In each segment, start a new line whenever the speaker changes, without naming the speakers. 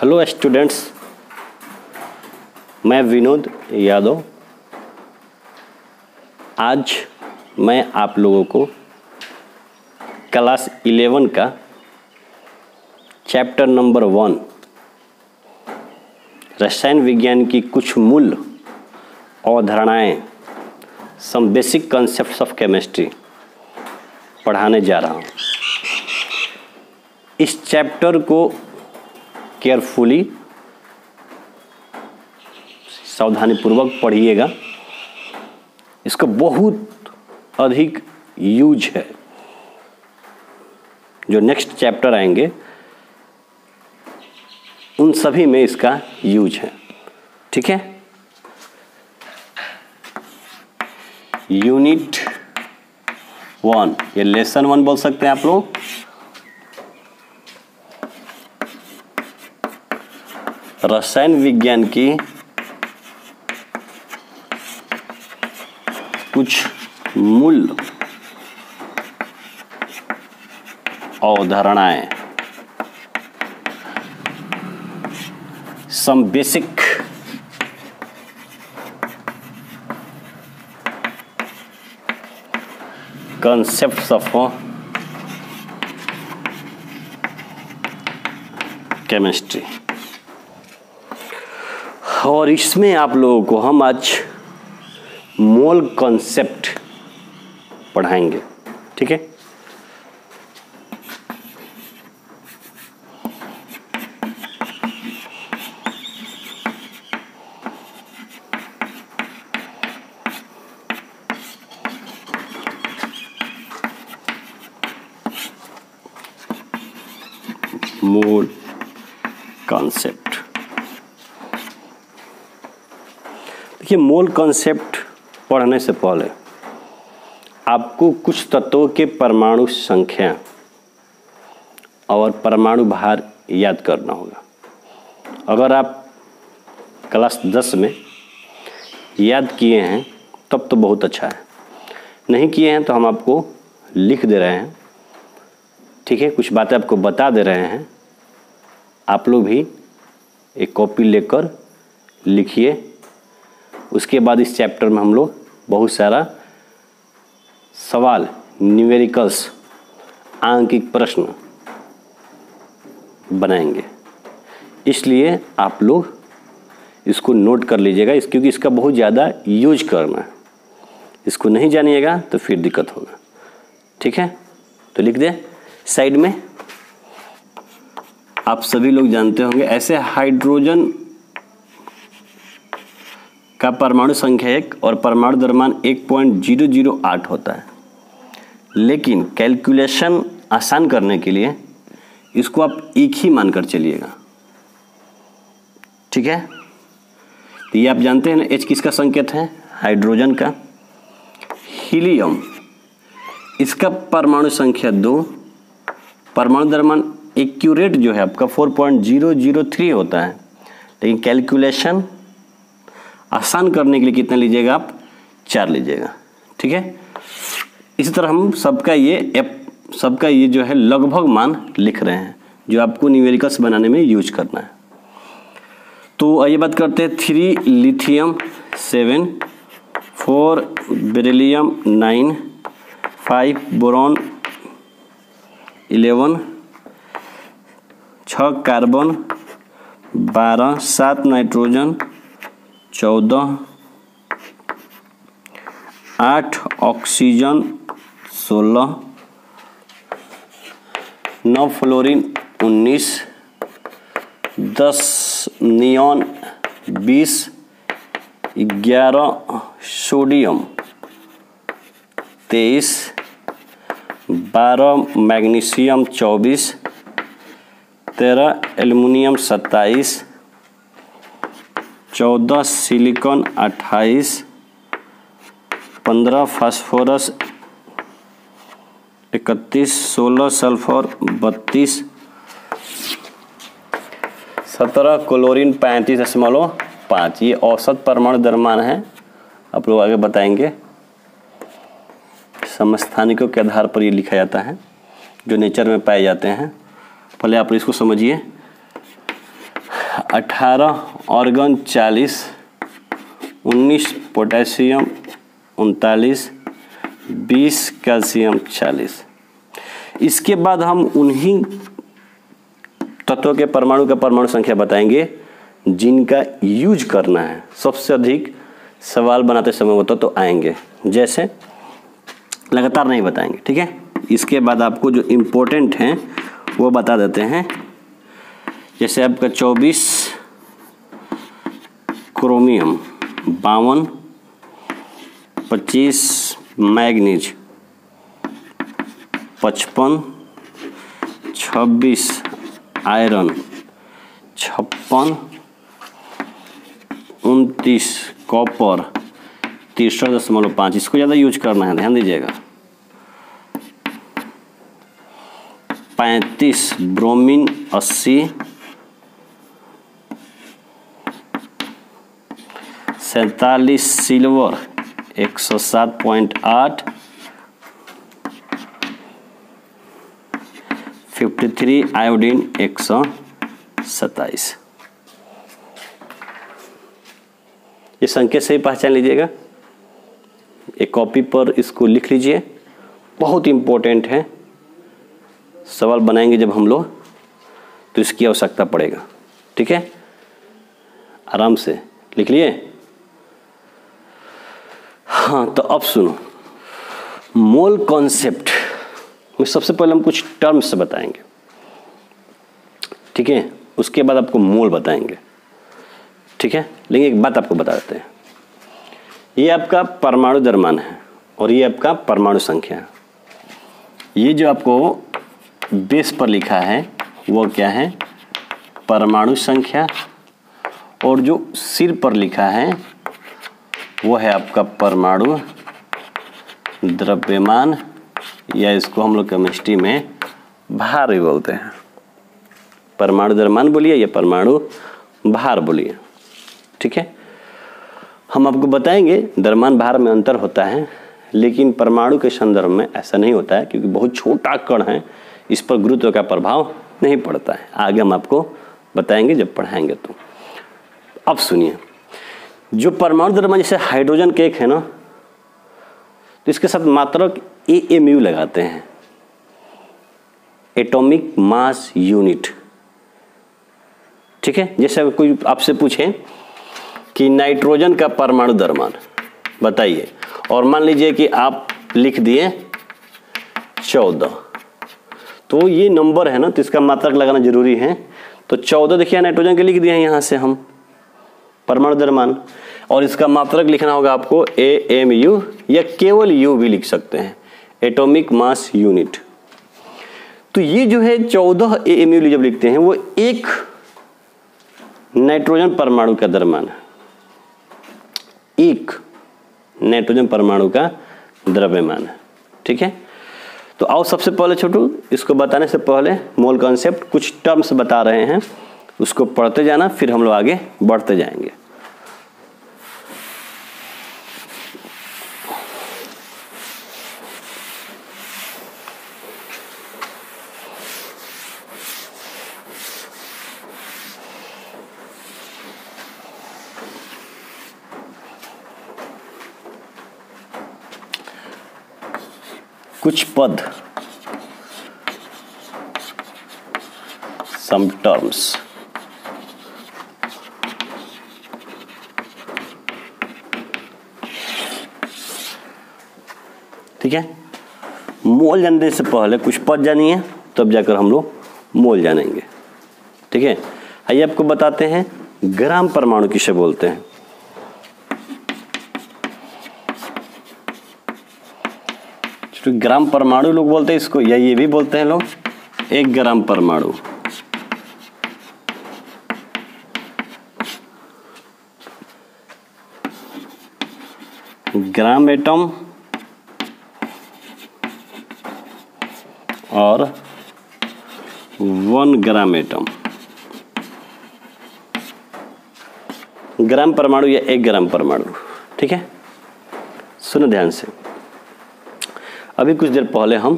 Hello students, मैं विनोद यादव। आज मैं आप लोगों को क्लास 11 का चैप्टर नंबर 1 रसायन विज्ञान की कुछ मूल अवधारणाएं, some basic concepts of chemistry पढ़ाने जा रहा हूं। इस चैप्टर को केयरफुली, सावधानीपूर्वक पढ़िएगा। इसका बहुत अधिक यूज है। जो नेक्स्ट चैप्टर आएंगे उन सभी में इसका यूज है। ठीक है। यूनिट 1, ये लेसन 1 बोल सकते हैं आप लोग। रसायन विज्ञान की कुछ मूल अवधारणाएं, some basic concepts of chemistry. और इसमें आप लोगों को हम आज मोल कॉन्सेप्ट पढ़ाएंगे। ठीक है। Mole concept. देखिए, मोल कॉन्सेप्ट पढ़ने से पहले आपको कुछ तत्वों के परमाणु संख्या और परमाणु भार याद करना होगा। अगर आप क्लास 10 में याद किए हैं तब तो बहुत अच्छा है, नहीं किए हैं तो हम आपको लिख दे रहे हैं। ठीक है, कुछ बातें आपको बता दे रहे हैं। आप लोग भी एक कॉपी लेकर लिखिए। उसके बाद इस चैप्टर में हम लोग बहुत सारा सवाल, न्यूमेरिकल्स, आंकिक प्रश्न बनाएंगे। इसलिए आप लोग इसको नोट कर लीजिएगा, क्योंकि इसका बहुत ज़्यादा यूज करना है। इसको नहीं जानिएगा तो फिर दिक्कत होगा। ठीक है, तो लिख दे साइड में। आप सभी लोग जानते होंगे, ऐसे हाइड्रोजन का परमाणु संख्या 1 और परमाणु द्रव्यमान 1.008 होता है। लेकिन कैलकुलेशन आसान करने के लिए इसको आप एक ही मानकर चलिएगा। ठीक है। तो ये आप जानते हैं ना, H किसका संकेत है? हाइड्रोजन का। हीलियम, इसका परमाणु संख्या 2, परमाणु द्रव्यमान एक्यूरेट जो है आपका 4.003 होता है। लेकिन कैलकुलेशन आसान करने के लिए कितना लीजिएगा आप? 4 लीजिएगा। ठीक है। इसी तरह हम सबका ये जो है लगभग मान लिख रहे हैं, जो आपको न्यूमेरिकल्स बनाने में यूज करना है। तो आइए बात करते हैं। 3 lithium 7, 4 beryllium 9, 5 boron 11, 6 carbon 12, 7 nitrogen 14, 8 oxygen 16, 9 fluorine 19, 10 neon 20, 11 sodium 23, 12 magnesium 24, 13 aluminium 27, 14 silicon 28, 15 phosphorus 31, 16 sulphur 32, 17 chlorine 35.5। ये औसत परमाणु द्रव्यमान है। आप लोग आगे बताएंगे। समस्थानिकों के आधार पर ये लिखा जाता है, जो नेचर में पाए जाते हैं। पहले आप इसको समझिए। 18 ऑर्गन 40, 19 पोटेशियम 39, 20 कैल्शियम 40। इसके बाद हम उन्हीं तत्वों के परमाणु का परमाणु संख्या बताएंगे जिनका यूज करना है। सबसे अधिक सवाल बनाते समय वो तो आएंगे, जैसे लगातार नहीं बताएंगे, ठीक है। इसके बाद आपको जो इम्पोर्टेंट हैं वो बता देते हैं। जैसे आपका 24 क्रोमियम, 52, 25 मैग्नीज, 55, 26 आयरन, 56, 29 कॉपर, 63.5। इसको ज़्यादा यूज करना है, ध्यान दीजिएगा। 35 ब्रोमीन 80, 47 सिल्वर 107.8, 53 आयोडीन 127। ये संख्या से ही पहचान लीजिएगा, एक कॉपी पर इसको लिख लीजिए, बहुत इम्पोर्टेंट है। सवाल बनाएंगे जब हम लोग तो इसकी आवश्यकता पड़ेगा, ठीक है। आराम से लिख लिए। हाँ, तो अब सुनो, मोल कॉन्सेप्ट में सबसे पहले हम कुछ टर्म्स बताएंगे, ठीक है। उसके बाद आपको मोल बताएंगे, ठीक है। लेकिन एक बात आपको बता देते हैं, ये आपका परमाणु द्रव्यमान है और ये आपका परमाणु संख्या है। ये जो आपको बेस पर लिखा है वो क्या है, परमाणु संख्या, और जो सिर पर लिखा है वो है आपका परमाणु द्रव्यमान, या इसको हम लोग केमिस्ट्री में भार भी बोलते हैं। परमाणु द्रव्यमान बोलिए या परमाणु भार बोलिए, ठीक है। हम आपको बताएंगे द्रव्यमान भार में अंतर होता है, लेकिन परमाणु के संदर्भ में ऐसा नहीं होता है, क्योंकि बहुत छोटा कण है, इस पर गुरुत्व का प्रभाव नहीं पड़ता है। आगे हम आपको बताएंगे जब पढ़ाएंगे तो। अब सुनिए, जो परमाणु द्रव्यमान जैसे हाइड्रोजन के एक है ना, तो इसके साथ मात्रक AMU लगाते हैं, एटॉमिक मास यूनिट, ठीक है। जैसे कोई आपसे पूछे कि नाइट्रोजन का परमाणु द्रव्यमान बताइए, और मान लीजिए कि आप लिख दिए 14, तो ये नंबर है ना, तो इसका मात्रक लगाना जरूरी है। तो 14 देखिए नाइट्रोजन के लिख दिए हैं यहाँ से हम परमाणु द्रव्यमान, और इसका मात्रक लिखना होगा आपको AMU, या केवल U भी लिख सकते हैं, एटॉमिक मास यूनिट। तो ये जो है 14 AMU जब लिखते हैं वो एक नाइट्रोजन परमाणु का द्रव्यमान है, एक नाइट्रोजन परमाणु का द्रव्यमान है, ठीक है। तो आओ सबसे पहले छोटू, इसको बताने से पहले मोल कॉन्सेप्ट कुछ टर्म्स बता रहे हैं, उसको पढ़ते जाना, फिर हम लोग आगे बढ़ते जाएंगे। कुछ पद, सम टर्म्स, ठीक है। मोल जानने से पहले कुछ पद जानिए, तब जाकर हम लोग मोल जानेंगे, ठीक है। आइए आपको बताते हैं ग्राम परमाणु किसे बोलते हैं। ग्राम परमाणु लोग बोलते हैं इसको, या ये भी बोलते हैं लोग 1 ग्राम परमाणु। ग्राम एटम और 1 ग्राम एटम, ग्राम परमाणु या 1 ग्राम परमाणु, ठीक है। सुनो ध्यान से, अभी कुछ देर पहले हम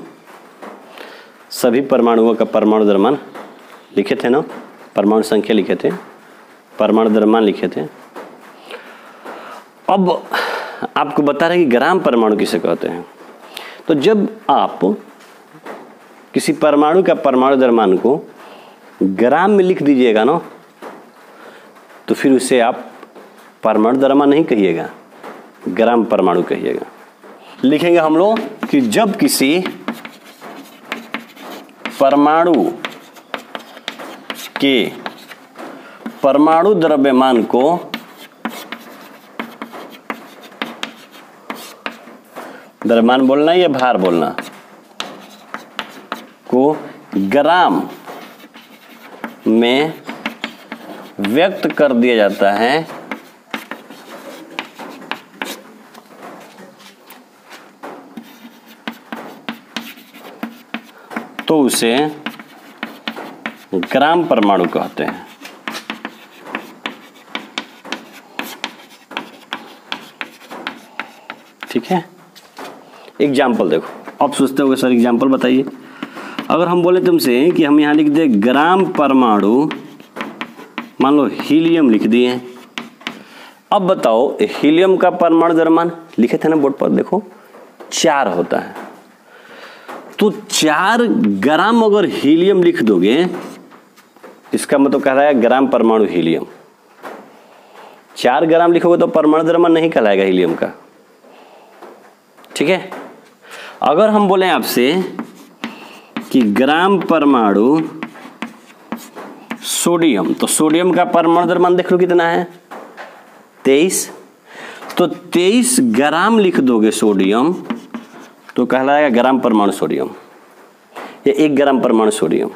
सभी परमाणुओं का परमाणु द्रव्यमान लिखे थे ना, परमाणु संख्या लिखे थे, परमाणु द्रव्यमान लिखे थे। अब आपको बता रहे कि ग्राम परमाणु किसे कहते हैं। तो जब आप किसी परमाणु का परमाणु द्रव्यमान को ग्राम में लिख दीजिएगा ना, तो फिर उसे आप परमाणु द्रव्यमान नहीं कहिएगा, ग्राम परमाणु कहिएगा। लिखेंगे हम लोग कि जब किसी परमाणु के परमाणु द्रव्यमान को द्रव्यमान बोलना या भार बोलना को ग्राम में व्यक्त कर दिया जाता है, तो उसे ग्राम परमाणु कहते हैं। ठीक है, एग्जाम्पल देखो। आप सोचते होगे सर एग्जाम्पल बताइए। अगर हम बोले तुमसे कि हम यहाँ लिख दे ग्राम परमाणु, मान लो हीलियम लिख दिए। अब बताओ हीलियम का परमाणु द्रव्यमान लिखे थे ना बोर्ड पर, देखो 4 होता है। तो 4 ग्राम अगर हीलियम लिख दोगे, इसका मतलब कहलाएगा ग्राम परमाणु हीलियम। 4 ग्राम लिखोगे तो परमाणु द्रव्यमान नहीं कहलाएगा हीलियम का। ठीक है, अगर हम बोले आपसे कि ग्राम परमाणु सोडियम, तो सोडियम का परमाणु द्रव्यमान देख लो कितना है, 23। तो 23 ग्राम लिख दोगे सोडियम तो कहलाएगा ग्राम परमाणु सोडियम, या 1 ग्राम परमाणु सोडियम।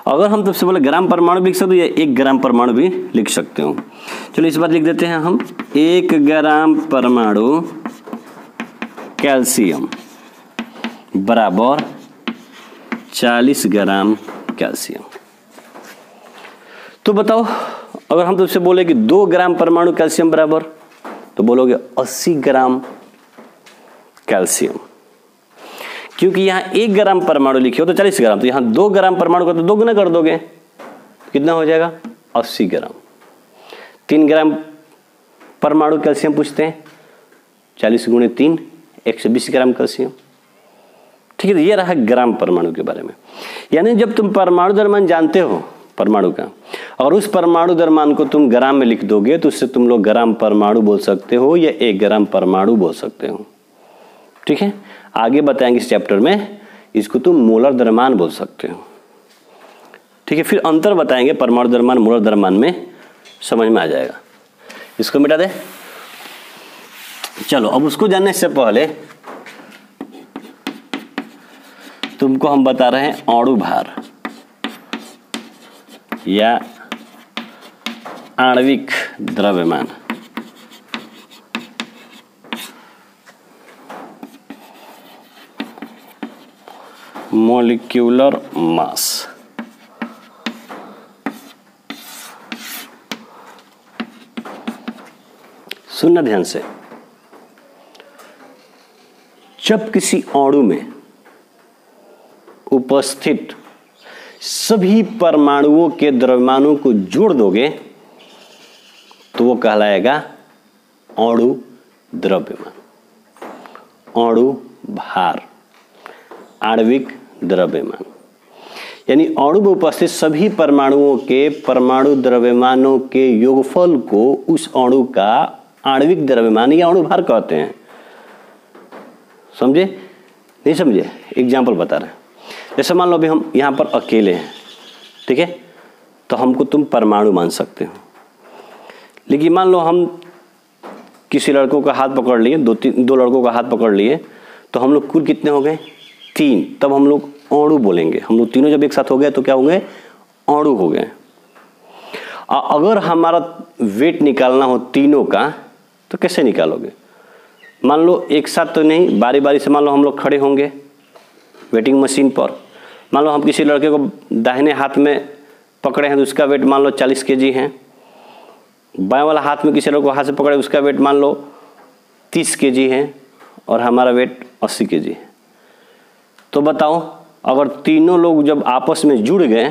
अगर हम तुमसे बोले ग्राम परमाणु भी लिख सकते हो या 1 ग्राम परमाणु भी लिख सकते हो। चलो इस बार लिख देते हैं हम 1 ग्राम परमाणु कैल्शियम बराबर 40 ग्राम कैल्शियम। तो बताओ अगर हम तुमसे बोले कि 2 ग्राम परमाणु कैल्शियम बराबर, तो बोलोगे 80 ग्राम कैल्शियम। क्योंकि यहाँ 1 ग्राम परमाणु लिखे हो तो 40 ग्राम, तो यहाँ 2 ग्राम परमाणु का तो 2 गुना कर दोगे, कितना हो जाएगा 80 ग्राम। 3 ग्राम परमाणु कैल्शियम पूछते हैं, 40 गुणे 3 120 ग्राम कैल्शियम। ठीक है, तो ये रहा ग्राम परमाणु के बारे में। यानी जब तुम परमाणु द्रव्यमान जानते हो परमाणु का, और उस परमाणु द्रव्यमान को तुम ग्राम में लिख दोगे, तो उससे तुम लोग ग्राम परमाणु बोल सकते हो या 1 ग्राम परमाणु बोल सकते हो। ठीक है, आगे बताएंगे इस चैप्टर में, इसको तुम मोलर द्रव्यमान बोल सकते हो। ठीक है, फिर अंतर बताएंगे परमाणु द्रव्यमान मोलर द्रव्यमान में, समझ में आ जाएगा। इसको मिटा दे। चलो अब उसको जानने से पहले तुमको हम बता रहे हैं अणु भार या आणविक द्रव्यमान। मोलिक्यूलर मास। सुनना ध्यान से। जब किसी अणु में उपस्थित सभी परमाणुओं के द्रव्यमानों को जोड़ दोगे तो वो कहलाएगा अणु द्रव्यमान, अणु भार, आणविक द्रव्यमान। यानी अणु में उपस्थित सभी परमाणुओं के परमाणु द्रव्यमानों के योगफल को उस अणु का आणविक द्रव्यमान या अणु भार कहते हैं। समझे नहीं समझे? एग्जाम्पल बता रहे हैं। जैसे मान लो अभी हम यहाँ पर अकेले हैं, ठीक है, तो हमको तुम परमाणु मान सकते हो। लेकिन मान लो हम किसी लड़कों का हाथ पकड़ लिए, दो लड़कों का हाथ पकड़ लिए, तो हम लोग कुल कितने हो गए? 3। तब हम लोग अणु बोलेंगे। हम लोग तीनों जब एक साथ हो गए तो क्या होंगे? अणु हो गए। अगर हमारा वेट निकालना हो तीनों का तो कैसे निकालोगे? मान लो एक साथ तो नहीं, बारी बारी से मान लो हम लोग खड़े होंगे वेटिंग मशीन पर। मान लो हम किसी लड़के को दाहिने हाथ में पकड़े हैं तो उसका वेट मान लो 40 kg है। बाएं वाला हाथ में किसी लड़के को हाथ से पकड़े, उसका वेट मान लो 30 kg है और हमारा वेट 80 kg है। तो बताओ अगर तीनों लोग जब आपस में जुड़ गए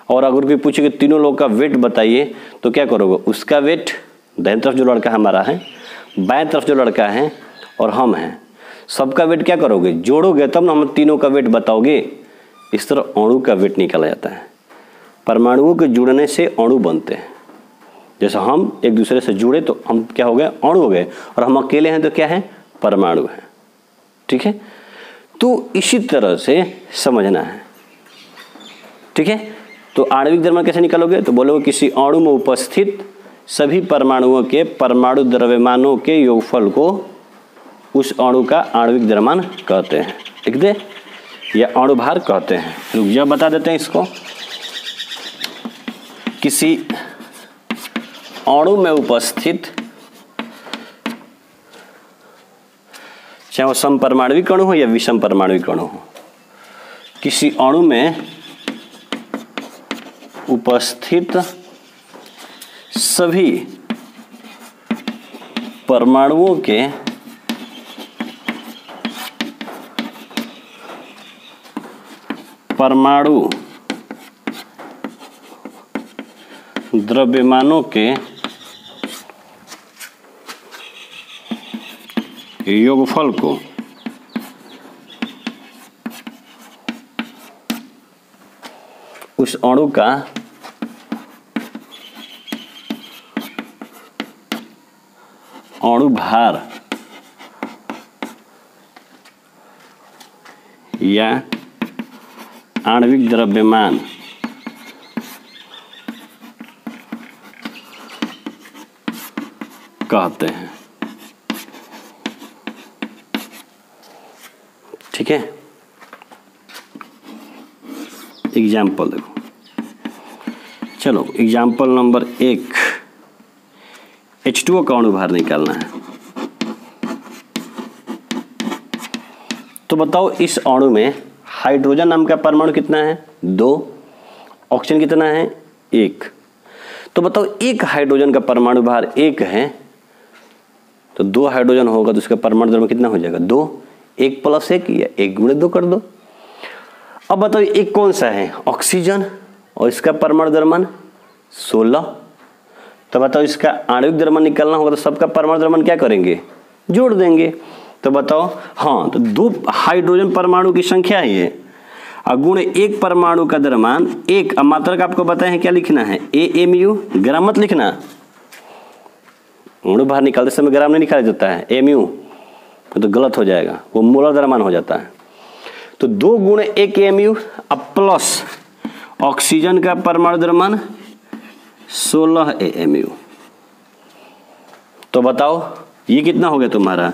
और अगर कोई पूछे कि तीनों लोग का वेट बताइए तो क्या करोगे, उसका वेट दाहिनी तरफ जो लड़का हमारा है, बाएं तरफ जो लड़का है और हम हैं, सबका वेट क्या करोगे, जोड़ोगे तब ना हम तीनों का वेट बताओगे। इस तरह अणु का वेट निकाला जाता है। परमाणुओं के जुड़ने से अणु बनते हैं। जैसे हम एक दूसरे से जुड़े तो हम क्या हो गए, अणु हो गए, और हम अकेले हैं तो क्या है, परमाणु है। ठीक है, तो इसी तरह से समझना है। ठीक है, तो आणविक द्रव्यमान कैसे निकालोगे, तो बोलोगे किसी अणु में उपस्थित सभी परमाणुओं के परमाणु द्रव्यमानों के योगफल को उस अणु का आणविक द्रव्यमान कहते हैं। लिख दे, या अणुभार कहते हैं। रुक जा, बता देते हैं इसको। किसी अणु में उपस्थित, चाहे वो समपरमाणविक अणु हो या विषम परमाणविक अणु हो, किसी अणु में उपस्थित सभी परमाणुओं के परमाणु द्रव्यमानों के योगफल को उस अणु का अणुभार या आणविक द्रव्यमान कहते हैं। ठीक है, एग्जाम्पल देखो। चलो एग्जाम्पल नंबर 1, H2O का अणुभार निकालना है। तो बताओ इस अणु में हाइड्रोजन नाम का परमाणु कितना है, 2, ऑक्सीजन कितना है, 1। तो बताओ एक हाइड्रोजन का परमाणु भार 1 है, तो 2 हाइड्रोजन होगा तो उसका परमाणु द्रव्यमान कितना हो जाएगा, 2। 1 + 1 या 1 × 2 कर दो। अब बताओ एक कौन सा है, ऑक्सीजन, और इसका परमाणु द्रव्यमान 16। तो बताओ इसका आणविक द्रव्यमान निकालना होगा तो सबका परमाणु द्रव्यमान क्या करेंगे, जोड़ देंगे। तो बताओ, हाँ, तो 2 हाइड्रोजन परमाणु की संख्या है ये, और गुण 1 परमाणु का द्रव्यमान 1। अब मात्रक आपको बताए हैं क्या लिखना है, AMU, ग्राम मत लिखना। अणुभार निकालते समय ग्राम नहीं निकाला जाता है, MU, तो गलत हो जाएगा, वो मोलर द्रव्यमान हो जाता है। तो 2 × 1 AMU अब प्लस ऑक्सीजन का परमाणु द्रव्यमान 16 AMU। तो बताओ ये कितना हो गया तुम्हारा,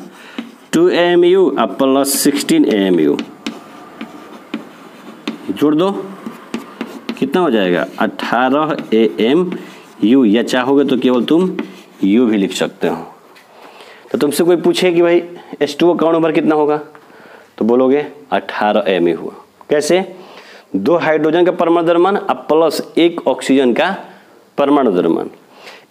2 AMU अब प्लस 16 AMU, जोड़ दो कितना हो जाएगा, 18 AMU, या चाहोगे तो केवल तुम U भी लिख सकते हो। तो तुमसे कोई पूछे कि भाई H2O का अणुभार कितना होगा, तो बोलोगे 18 AMU हुआ। कैसे, 2 हाइड्रोजन का परमाणु द्रव्यमान अब प्लस 1 ऑक्सीजन का परमाणु द्रव्यमान।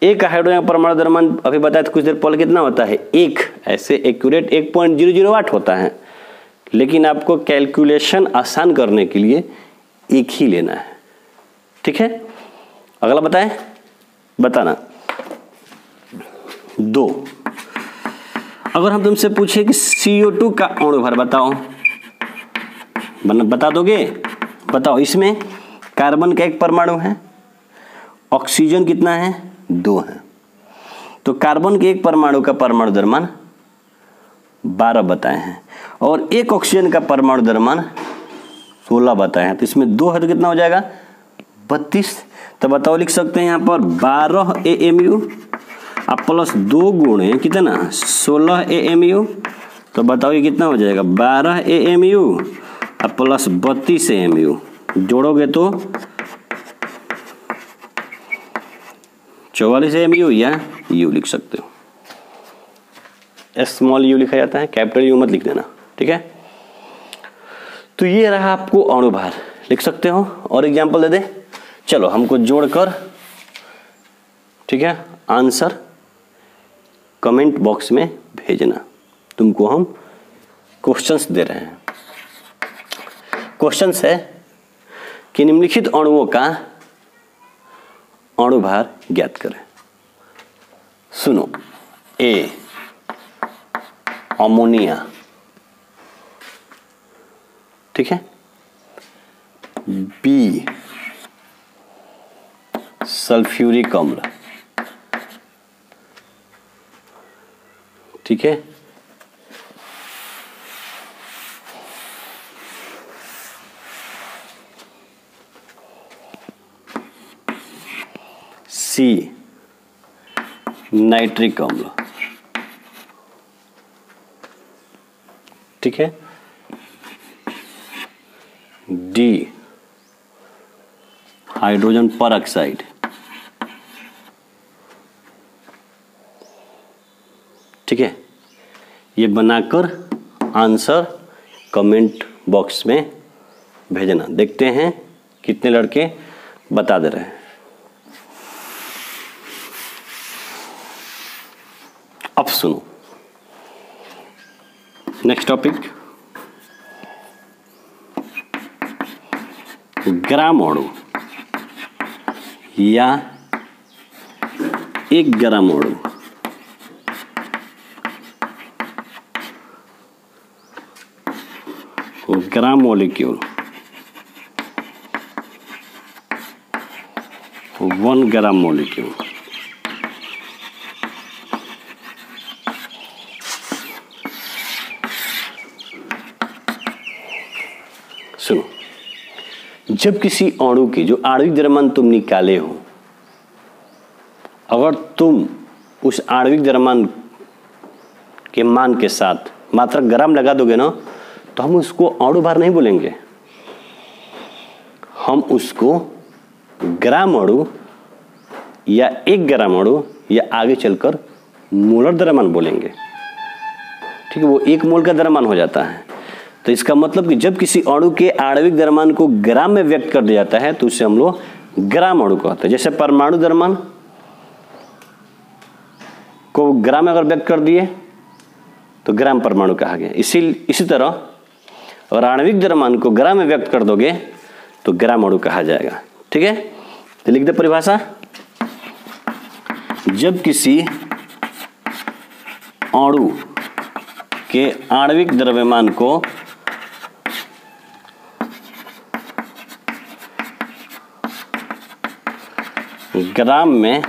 1 हाइड्रोजन का परमाणु द्रव्यमान अभी बताया था कुछ देर पहले कितना होता है, 1, ऐसे एक्यूरेट 1.008 होता है, लेकिन आपको कैलकुलेशन आसान करने के लिए 1 ही लेना है। ठीक है, अगला बताएं, बताना 2। अगर हम तुमसे पूछे कि CO2 का अणुभार बताओ, बता दोगे, बताओ। इसमें कार्बन का 1 परमाणु है, ऑक्सीजन कितना है, 2 है। तो कार्बन के 1 परमाणु का परमाणु द्रव्यमान 12 बताए हैं, और 1 ऑक्सीजन का परमाणु द्रव्यमान 16 बताए हैं। तो इसमें 2 है तो कितना हो जाएगा, 32। तो बताओ, लिख सकते हैं यहाँ पर 12 AMU अब प्लस 2 गुणे कितना, 16 AMU। तो बताओ ये कितना हो जाएगा, 12 AMU अब प्लस 32 AMU। जोड़ोगे तो 44 AMU या U लिख सकते हो। स्मॉल u लिखा जाता है, कैपिटल U मत लिख देना। ठीक है, तो ये रहा आपको अणुभार, लिख सकते हो। और एग्जाम्पल दे दे, चलो हमको जोड़कर, ठीक है, आंसर कमेंट बॉक्स में भेजना। तुमको हम क्वेश्चंस दे रहे हैं। क्वेश्चंस है कि निम्नलिखित अणुओं का अणु भार ज्ञात करें। सुनो, ए अमोनिया, ठीक है, बी सल्फ्यूरिक अम्ल, ठीक है, सी नाइट्रिक अम्ल, ठीक है, डी हाइड्रोजन पर ऑक्साइड, ठीक है। ये बनाकर आंसर कमेंट बॉक्स में भेजना। देखते हैं कितने लड़के बता दे रहे हैं। अब सुनो नेक्स्ट टॉपिक, ग्राम अणु या 1 ग्राम अणु ग्राम मॉलिक्यूल 1 ग्राम मॉलिक्यूल, सुनो, जब किसी अणु की जो आणविक द्रव्यमान तुम निकाले हो, अगर तुम उस आणविक द्रव्यमान के मान के साथ मात्रा ग्राम लगा दोगे ना, तो हम उसको अणु भार नहीं बोलेंगे, हम उसको ग्राम अणु या 1 ग्राम अणु या आगे चलकर मोलर द्रव्यमान बोलेंगे, ठीक है। वो 1 मोल का द्रव्यमान हो जाता है। तो इसका मतलब कि जब किसी अणु के आणविक द्रव्यमान को ग्राम में व्यक्त कर दिया जाता है तो उसे हम लोग ग्राम अणु कहते हैं। जैसे परमाणु द्रव्यमान को ग्राम में अगर व्यक्त कर दिए तो ग्राम परमाणु कहा गया। इसी तरह और आणविक द्रव्यमान को ग्राम में व्यक्त कर दोगे तो ग्राम अणु कहा जाएगा, ठीक है। तो लिख दे परिभाषा, जब किसी अणु के आणविक द्रव्यमान को ग्राम में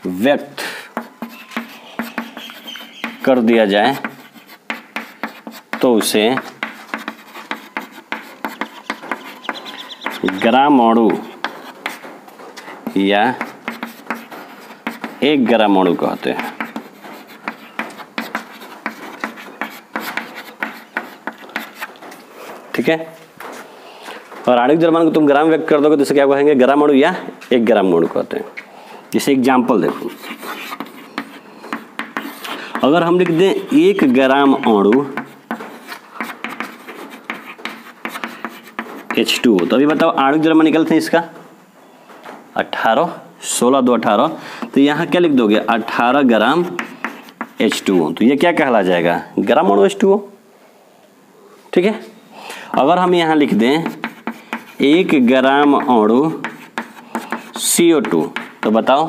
व्यक्त कर दिया जाए तो उसे ग्राम अणु या 1 ग्राम अणु कहते हैं, ठीक है। और आणविक द्रव्यमान को तुम ग्राम व्यक्त कर दोगे तो इसे क्या कहेंगे, ग्राम अणु या 1 ग्राम अणु कहते हैं। जैसे एग्जाम्पल देखो, अगर हम लिख दें 1 ग्राम अणु H2O, तो अभी बताओ आणविक द्रव्यमान निकलते हैं इसका 18, 16 2 18, तो यहाँ क्या लिख दोगे 18 ग्राम H2O, तो ये क्या कहला जाएगा, ग्राम अणु H2O, ठीक है। अगर हम यहाँ लिख दें 1 ग्राम अणु CO2, तो बताओ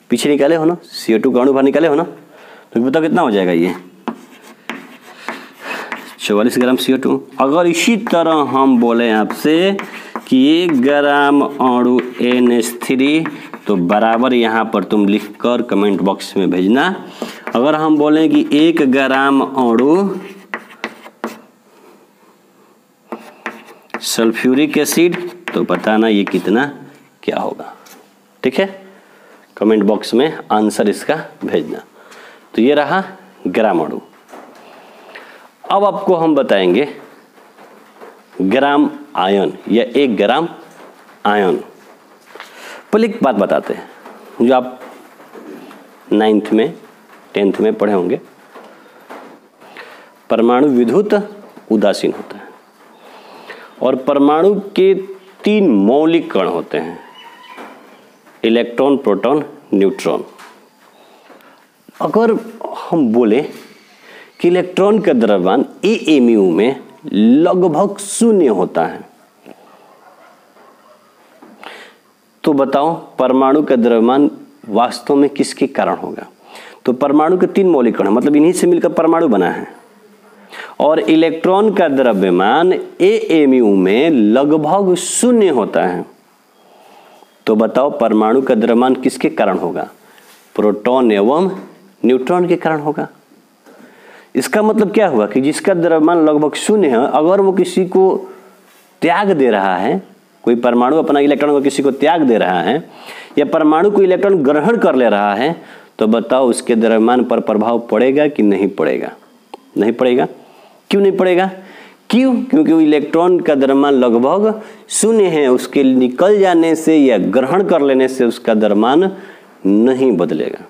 पीछे निकाले हो ना, CO2 का अणु भार निकाले हो ना, तो बताओ कितना हो जाएगा, ये 44 ग्राम CO2। अगर इसी तरह हम बोले आपसे कि 1 ग्राम अणु NH3, तो बराबर यहाँ पर तुम लिखकर कमेंट बॉक्स में भेजना। अगर हम बोलें कि 1 ग्राम अणु सल्फ्यूरिक एसिड, तो बताना ये कितना क्या होगा, ठीक है। कमेंट बॉक्स में आंसर इसका भेजना। तो ये रहा ग्राम अणु। अब आपको हम बताएंगे ग्राम आयन या 1 ग्राम आयन। पहले एक बात बताते हैं, जो आप 9th में 10th में पढ़े होंगे, परमाणु विद्युत उदासीन होता है और परमाणु के 3 मौलिक कण होते हैं, इलेक्ट्रॉन, प्रोटॉन, न्यूट्रॉन। अगर हम बोले कि इलेक्ट्रॉन का द्रव्यमान AMU में लगभग 0 होता है, तो बताओ परमाणु का द्रव्यमान वास्तव में किसके कारण होगा? तो परमाणु के 3 मौलिक कण, मतलब इन्हीं से मिलकर परमाणु बना है, और इलेक्ट्रॉन का द्रव्यमान AMU में लगभग 0 होता है। तो बताओ परमाणु का द्रव्यमान किसके कारण होगा? प्रोटॉन एवं न्यूट्रॉन के कारण होगा। इसका मतलब क्या हुआ कि जिसका द्रव्यमान लगभग 0 है, अगर वो किसी को त्याग दे रहा है, कोई परमाणु अपना इलेक्ट्रॉन को किसी को त्याग दे रहा है या परमाणु को इलेक्ट्रॉन ग्रहण कर ले रहा है, तो बताओ उसके द्रव्यमान पर प्रभाव पड़ेगा कि नहीं पड़ेगा? नहीं पड़ेगा। क्यों नहीं पड़ेगा? क्योंकि वो इलेक्ट्रॉन का द्रव्यमान लगभग 0 है, उसके निकल जाने से या ग्रहण कर लेने से उसका द्रव्यमान नहीं बदलेगा।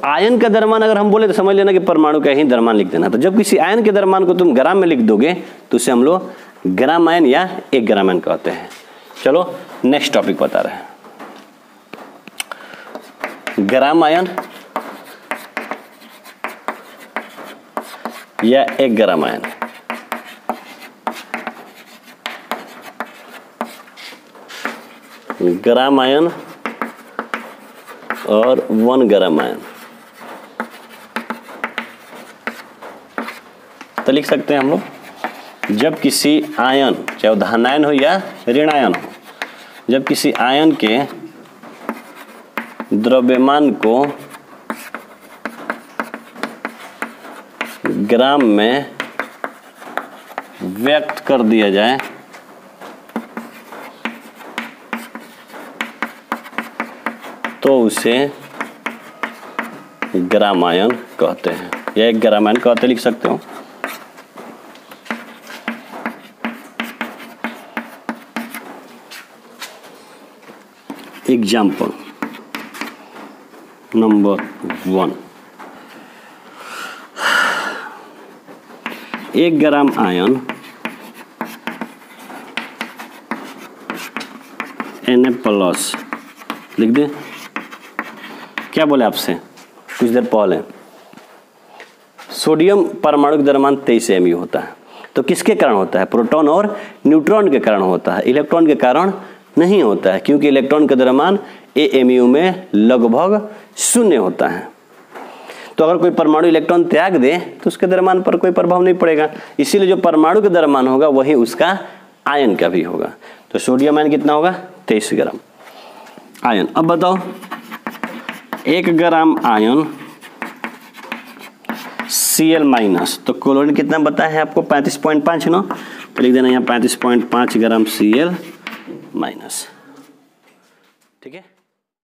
आयन का द्रव्यमान अगर हम बोले तो समझ लेना कि परमाणु का ही द्रव्यमान लिख देना। तो जब किसी आयन के द्रव्यमान को तुम ग्राम में लिख दोगे तो उसे हम लोग ग्राम आयन या 1 ग्राम आयन कहते हैं। चलो नेक्स्ट टॉपिक बता रहे हैं, ग्राम आयन या 1 ग्राम आयन। ग्राम आयन और 1 ग्राम आयन। तो लिख सकते हैं हम लोग, जब किसी आयन, चाहे वो धनायन हो या ऋणायन हो, जब किसी आयन के द्रव्यमान को ग्राम में व्यक्त कर दिया जाए तो उसे ग्राम आयन कहते हैं या 1 ग्राम आयन कहते, लिख सकते हो। एग्जाम्पल नंबर 1, 1 ग्राम आयन Na+ लिख दे। क्या बोले आपसे कुछ देर पहले, सोडियम परमाणु का द्रव्यमान 23 MU होता है। तो किसके कारण होता है? प्रोटॉन और न्यूट्रॉन के कारण होता है, इलेक्ट्रॉन के कारण नहीं होता है, क्योंकि इलेक्ट्रॉन का द्रव्यमान AMU में लगभग 0 होता है। तो अगर कोई परमाणु इलेक्ट्रॉन त्याग दे तो उसके द्रव्यमान पर कोई प्रभाव नहीं पड़ेगा। इसीलिए जो परमाणु का द्रव्यमान होगा वही उसका आयन का भी होगा। तो सोडियम आयन कितना होगा? 23 ग्राम आयन। अब बताओ 1 ग्राम आयन Cl-, तो क्लोरीन कितना बताया है आपको? 35.5 ना, तो लिख देना यहाँ 35.5 ग्राम Cl-। ठीक है।